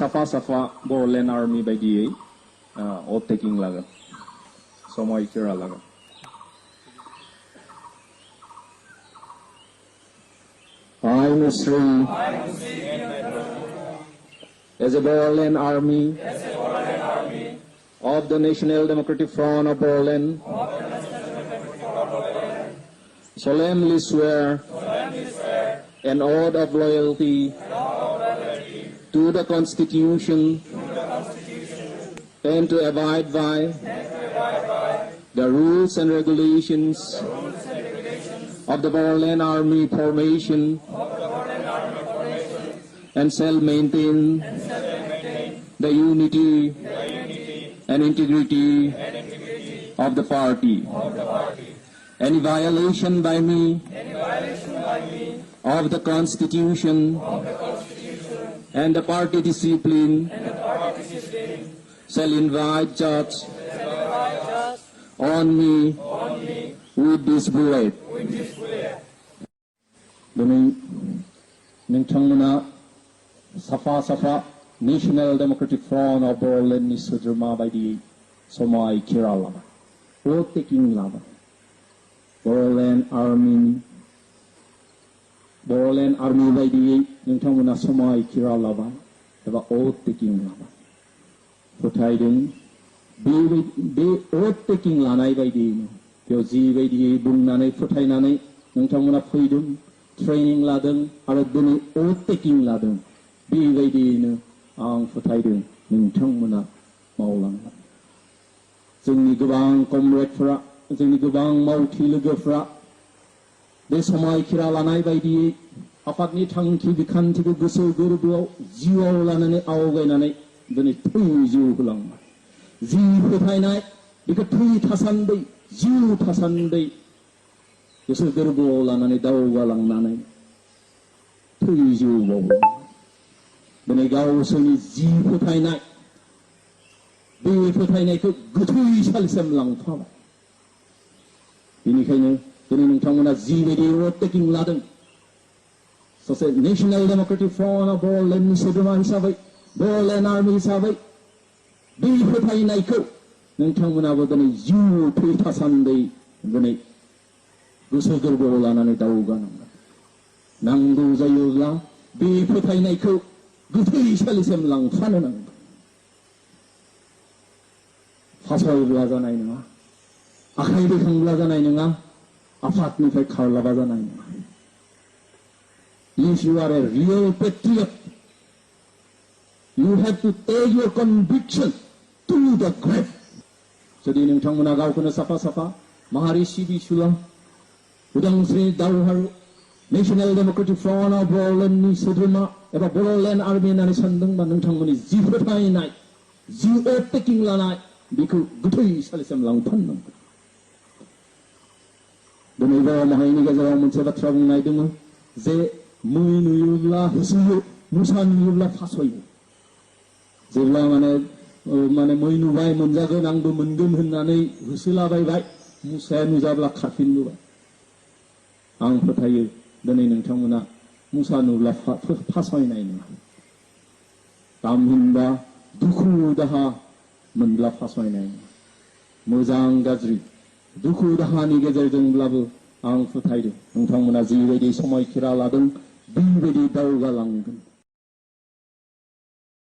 साफा बर'लेण्ड आर्मी बायदियै ओभारटेकिं लागोन समायखिरा लागोन I, Muslim, as a Boroland Army of the National Democratic Front of Boroland, solemnly swear an oath of loyalty to the Constitution and to abide by the rules and regulations of the Boroland Army formation and shall maintain the unity and integrity of the party. Any violation by me of the Constitution and the party discipline shall invite judge on me with this bullet. Ningtangmuna safa National Democratic Front of Boroland ni Sudrma by the Somaikira lama. Oath-taking lama. Boroland Army by the Ningtangmuna Somaikira lama. Eba oath-taking lama. Fotaidung be oath-taking lanai by the Pyoji by the Bungnane Fotainane Ningtangmuna Freedom training ladung araduni oath-taking ladung be by the ang fotaidung ningtangmuna maulang जोंनि गोबां कमरेडफोरा जोंनि गोबां मावथि लोगोफोरा बे समायखिरा लानाय बायदियै आफादनि थांखि बिखान्थिखौ गोसो गोरबोआव जिउआव लानानै आवगायनानै दिनै जिउ होलांबाय जि फोथायनाय बेखौ थासान्दै जिउ थासान्दै गोसो गोरबोआव लानानै दावगालांनानै जिउ बावो दिनै गावसोरनि जि फोथायनाय बे फोथायनायखौ गोथैसालिसिम लांफाबाय बेनिखायनो दिनै नोंथांमोना जिबायदि ओभारटेकिं लादों सासे नेशनेल डेमोक्रेटिक फ्रन्ट अफ बर'लेण्डनि सोद्रोमा हिसाबै बर'लेण्ड आर्मि हिसाबै बे फोथायनायखौ नोंथांमोनाबो दिनै जिउ थैथासान्दै दिनै गोसो गोरबोआव लानानै दावगानांगोन नांगौ जायोब्ला बे फोथायनायखौ गोथैसालिसिम लांफानो नांगोन फासयब्ला जानाय नङा आखाइ दैखांब्ला जानाय नङा आफादनिफ्राय खारलाबा जानाय नङा If you are a real patriot, you have to take your conviction to the grave. जुदि नोंथांमोना गावखौनो साफा माहारि सिबिसुला उदांस्रि दावहारु नेशनेल डेमोक्रेटिक फ्रन्ट अफ बर'लेण्डनि सोद्रोमा एबा बर'लेण्ड आर्मि होननानै सानदोंबा नोंथांमोननि जि फोथायनाय जि ओभारटेकिं लानाय बेखौ गोथैसालिसिम लांफानांगोन दिनै बर' माहारिनि गेजेराव मोनसे बाथ्रा बुंनाय दङ जे मै नुयोब्ला होसोयो मुसा नुयोब्ला फासयो जेब्ला माने मै नुबाय मोनजागोन आंबो मोनगोन होननानै होसोलाबायबाय मुसाया नुजाब्ला खारफिनबोबाय आं फोथायो दिनै नोंथांमोना मुसा नुब्ला फासयनाय नङा तामहिनबा दुखु दाहा मोनब्ला फासयनाय नङा मोजां गाज्रि दुखु दाहानि गेजेरजोंब्लाबो आं फोथायदों नोंथांमोना जिबायदि समायखिरा लादों बेबायदि दावगालांगोन